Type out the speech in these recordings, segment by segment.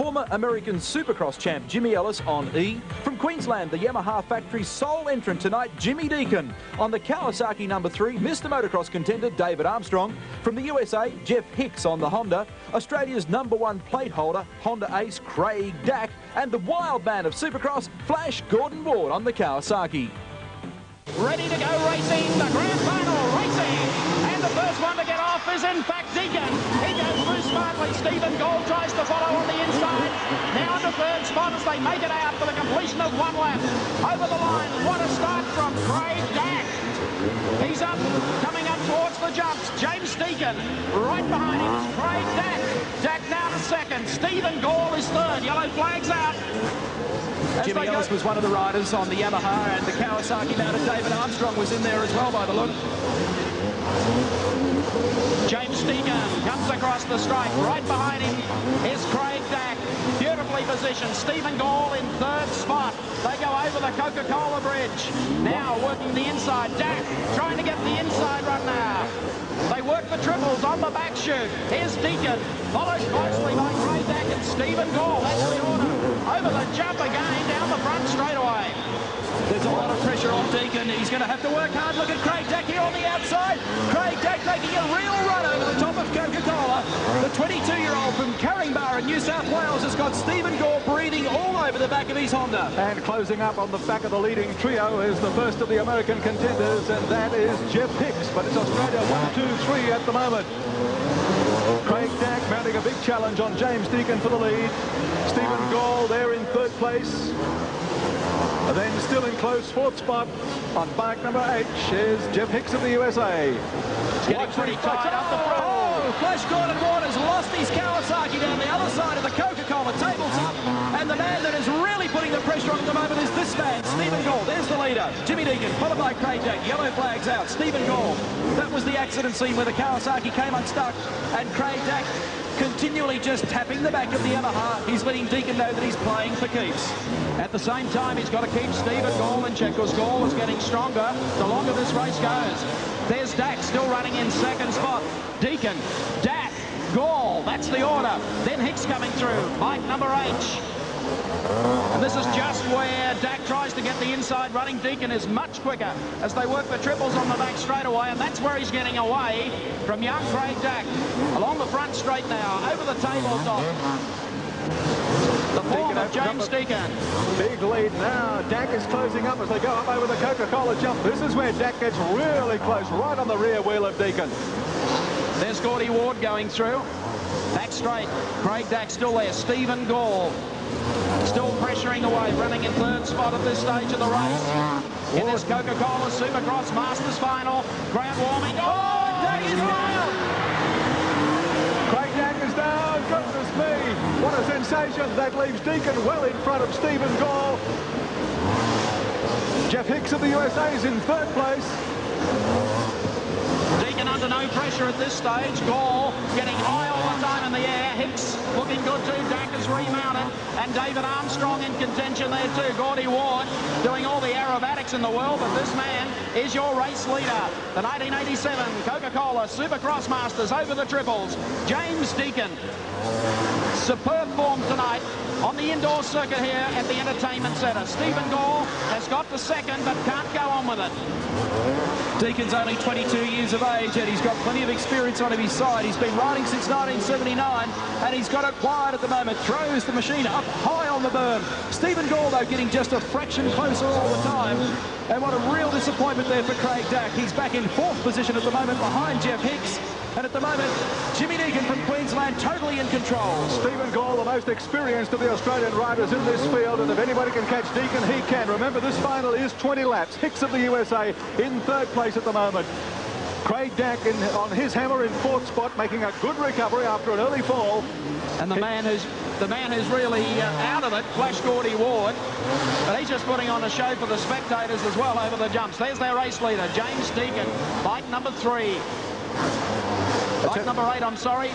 Former American Supercross champ Jimmy Ellis on E. From Queensland, the Yamaha factory's sole entrant tonight, Jimmy Deakin. On the Kawasaki number 3, Mr. Motocross contender David Armstrong. From the USA, Jeff Hicks on the Honda. Australia's number 1 plate holder, Honda ace Craig Dack. And the wild man of Supercross, Flash Gordon Ward on the Kawasaki. Ready to go racing, the grand final racing. And the first one to get off is in fact Deakin. He goes through smartly. Stephen Gould tries to follow on the inside. Now into third spot as they make it out for the completion of one lap. Over the line, what a start from Craig Dack. He's up, coming up towards the jumps. James Deakin, right behind him is Craig Dack. Dack now to second. Stephen Gould is third. Yellow flags out. Jimmy Ellis was one of the riders on the Yamaha, and the Kawasaki mounted David Armstrong was in there as well by the look. James Deakin comes across the stripe. Right behind him is Craig Dack. Beautifully positioned. Stephen Gould in third spot. They go over the Coca-Cola bridge. Now working the inside. Dack trying to get the inside run now. They work the triples on the back chute. Here's Deakin, followed closely by Craig Dack and Stephen Gould. That's the order. Over the jump again, down the front straightaway. There's a lot of pressure on Deakin. He's going to have to work hard. Look at Craig Dack here on the outside. Craig Dack making a real run over the top of Coca-Cola. The 22-year-old from Caringbah in New South Wales has got Stephen Gould breathing all over the back of his Honda. And closing up on the back of the leading trio is the first of the American contenders, and that is Jeff Hicks. But it's Australia 1, 2, 3 at the moment. Craig Dack mounting a big challenge on James Deakin for the lead. Stephen Gould there in third place. And then still in close fourth spot on bike number 8 is Jeff Hicks of the USA. Getting pretty tight up the front. Oh, Flash Gordon Ward has lost his Kawasaki down the other side of the Coca-Cola tabletop. And the man that is really putting the pressure on at the moment is this man, Stephen Gould. There's the leader, Jimmy Deakin, followed by Craig Dack. Yellow flags out, Stephen Gould. That was the accident scene where the Kawasaki came unstuck, and Craig Dack continually just tapping the back of the Yamaha. He's letting Deakin know that he's playing for keeps. At the same time, he's got to keep Stephen Gould in check because Gould is getting stronger the longer this race goes. There's Dack still running in second spot. Deakin, Dack, Gould, that's the order. Then Hicks coming through, bike number 8. And this is just where Dack tries to get the inside running. Deakin is much quicker as they work the triples on the back straightaway, and that's where he's getting away from young Craig Dack. Along the front straight now, over the tabletop. The form of James Deakin. Big lead now. Dack is closing up as they go up over the Coca-Cola jump. This is where Dack gets really close, right on the rear wheel of Deakin. There's Gordy Ward going through. Back straight. Craig Dack still there. Stephen Gould still pressuring away, running in third spot at this stage of the race. In this Coca-Cola Supercross Masters final. Ground warming. Oh, Dack is wild! Craig Dack is down. Goodness me. What a sensation. That leaves Deakin well in front of Stephen Gould. Jeff Hicks of the USA is in third place. Deakin under no pressure at this stage. Gould getting high all the time in the air. Hicks looking good too. Dack is remounted. And David Armstrong in contention there too. Gordy Ward doing all the aerobatics in the world, but this man is your race leader. The 1987 Coca-Cola Supercross Masters over the triples. James Deakin. Superb form tonight on the indoor circuit here at the Entertainment Centre. Stephen Gould has got the second but can't go on with it. Deakin's only 22 years of age, and he's got plenty of experience on his side. He's been riding since 1979, and he's got it wide at the moment. Throws the machine up high on the berm. Stephen Gould, though, getting just a fraction closer all the time. And what a real disappointment there for Craig Dack. He's back in fourth position at the moment behind Jeff Hicks. And at the moment, Jimmy Deakin from Queensland totally in control. Stephen Gould, the most experienced of the Australian riders in this field, and if anybody can catch Deakin, he can. Remember, this final is 20 laps. Hicks of the USA in third place at the moment. Craig Dack on his hammer in fourth spot, making a good recovery after an early fall. And the man who's really out of it, Flash Gordy Ward. But he's just putting on a show for the spectators as well over the jumps. There's their race leader, James Deakin, bike number 3. Bike number 8, I'm sorry.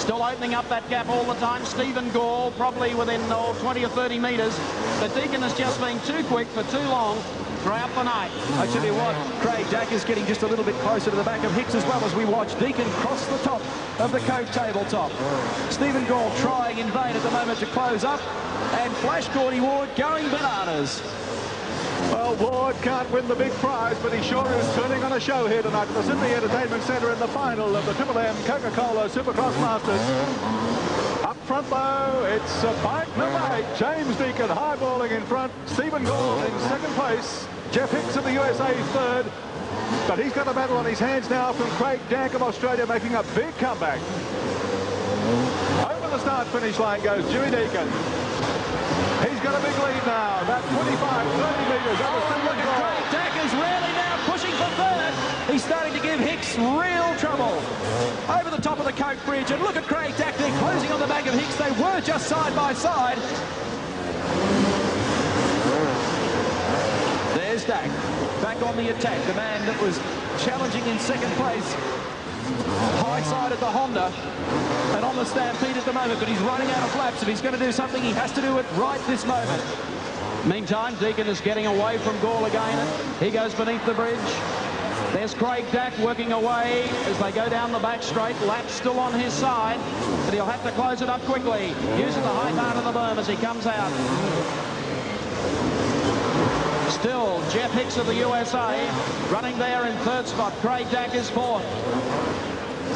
Still opening up that gap all the time. Stephen Gall probably within 20 or 30 metres. But Deakin has just been too quick for too long throughout the night. I tell you what, Craig Dack is getting just a little bit closer to the back of Hicks as well as we watch Deakin cross the top of the Coke tabletop. Stephen Gall trying in vain at the moment to close up, and Flash Gordy Ward going bananas. Well, Ward can't win the big prize, but he sure is turning on a show here tonight at the Sydney Entertainment Centre in the final of the Triple M Coca-Cola Supercross Masters. Up front, though, it's bike number 8, James Deakin highballing in front, Stephen Gall in second place, Jeff Hicks of the USA third, but he's got a battle on his hands now from Craig Dack of Australia making a big comeback. Over the start-finish line goes Jimmy Deakin. He's got a big lead now, about 25, 30 metres over Stephen Gall. Craig Dack is really now pushing for third. He's starting to give Hicks real trouble. Over the top of the Coke Bridge, and look at Craig Dack there closing on the back of Hicks. They were just side by side. There's Dack, back on the attack. The man that was challenging in second place. High side at the Honda and on the Stampede at the moment, but he's running out of laps. If he's going to do something, he has to do it right this moment. Meantime, Deakin is getting away from Gall again. He goes beneath the bridge. There's Craig Dack working away as they go down the back straight. Lap still on his side, but he'll have to close it up quickly, using the high part of the berm as he comes out. Still, Jeff Hicks of the USA running there in third spot. Craig Dack is fourth.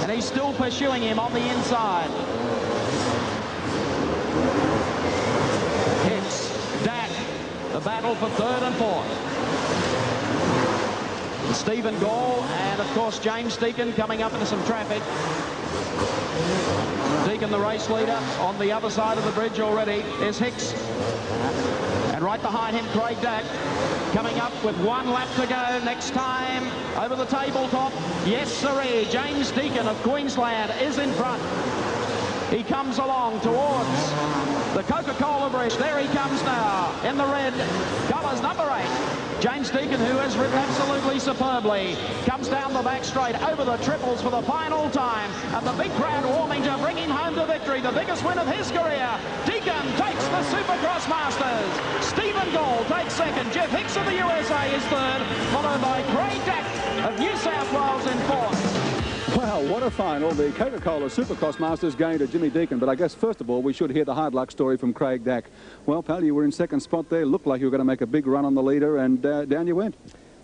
And he's still pursuing him on the inside. Hicks, Dack, the battle for third and fourth. Stephen Gall and, of course, James Deakin coming up into some traffic. Deakin, the race leader, on the other side of the bridge already is Hicks. And right behind him, Craig Dack, coming up with 1 lap to go. Next time, over the tabletop. Yes, sirree. James Deakin of Queensland is in front. He comes along towards the Coca-Cola bridge. There he comes now in the red colours, number 8. James Deakin, who has ridden absolutely superbly, comes down the back straight over the triples for the final time. And the big crowd warming to bring him home to victory, the biggest win of his career. Deakin takes the Supercross Masters. Stephen Gall takes second. Jeff Hicks of the USA is third, followed by Craig Dack of New South Wales in fourth. Well, what a final. The Coca-Cola Supercross Masters going to Jimmy Deakin. But I guess, first of all, we should hear the hard luck story from Craig Dack. Well, pal, you were in second spot there. Looked like you were going to make a big run on the leader, and down you went.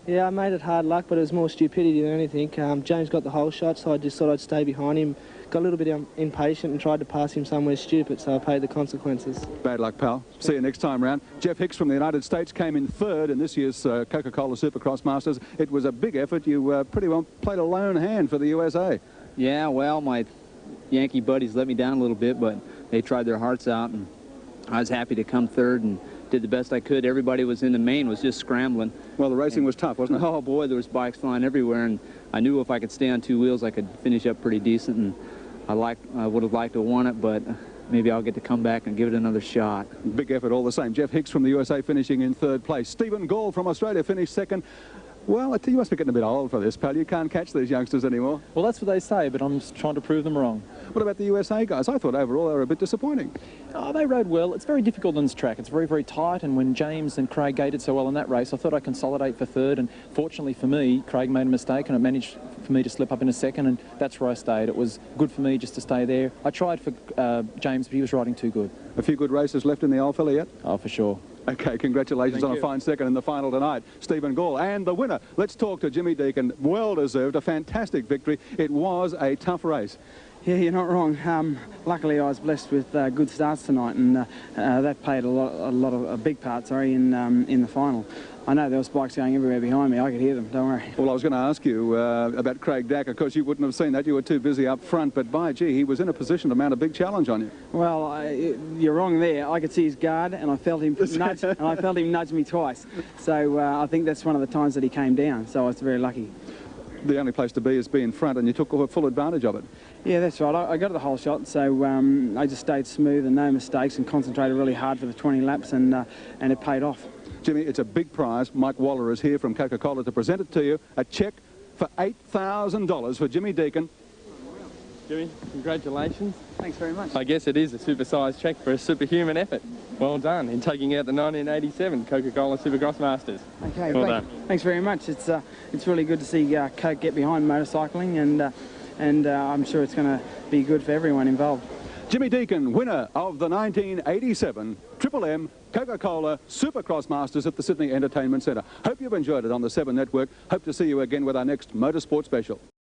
Yeah, I made it hard luck, but it was more stupidity than anything. James got the whole shot, so I just thought I'd stay behind him. Got a little bit impatient and tried to pass him somewhere stupid, so I paid the consequences. Bad luck, pal. See you next time round. Jeff Hicks from the United States came in third in this year's Coca-Cola Supercross Masters. It was a big effort. You pretty well played a lone hand for the USA. Yeah, well, my Yankee buddies let me down a little bit, but they tried their hearts out, and I was happy to come third and did the best I could. Everybody was in the main, was just scrambling. Well, the racing was tough, wasn't it? Oh, boy, there was bikes flying everywhere, and I knew if I could stay on 2 wheels, I could finish up pretty decent, and I would have liked to have won it, but maybe I'll get to come back and give it another shot. Big effort all the same. Jeff Hicks from the USA finishing in third place. Stephen Gall from Australia finished second. Well, I tell you, you must be getting a bit old for this, pal. You can't catch these youngsters anymore. Well, that's what they say, but I'm just trying to prove them wrong. What about the USA guys? I thought overall they were a bit disappointing. Oh, they rode well. It's very difficult on this track. It's very, very tight, and when James and Craig gated so well in that race, I thought I'd consolidate for third, and fortunately for me, Craig made a mistake, and it managed for me to slip up in a second, and that's where I stayed. It was good for me just to stay there. I tried for James, but he was riding too good. A few good races left in the old fella yet? Oh, for sure. Okay, congratulations on a fine second in the final tonight. Stephen Gall. And the winner, let's talk to Jimmy Deakin. Well-deserved, a fantastic victory. It was a tough race. Yeah, you're not wrong. Luckily, I was blessed with good starts tonight, and that played a big part, in the final. I know there was bikes going everywhere behind me. I could hear them, don't worry. Well, I was going to ask you about Craig Dack. Of course, you wouldn't have seen that. You were too busy up front. But, by gee, he was in a position to mount a big challenge on you. Well, you're wrong there. I could see his guard, and I felt him nudge me twice. So I think that's one of the times that he came down. So I was very lucky. The only place to be is be in front, and you took full advantage of it. Yeah, that's right. I got to the whole shot, so I just stayed smooth and no mistakes and concentrated really hard for the 20 laps, and it paid off. Jimmy, it's a big prize. Mike Waller is here from Coca-Cola to present it to you. A cheque for $8,000 for Jimmy Deakin. Jimmy, congratulations. Thanks very much. I guess it is a supersized check for a superhuman effort. Well done in taking out the 1987 Coca-Cola Supercross Masters. Okay, well done. Thanks very much. It's really good to see Coke get behind motorcycling, and I'm sure it's going to be good for everyone involved. Jimmy Deakin, winner of the 1987 Triple M Coca-Cola Supercross Masters at the Sydney Entertainment Centre. Hope you've enjoyed it on the 7 Network. Hope to see you again with our next motorsport special.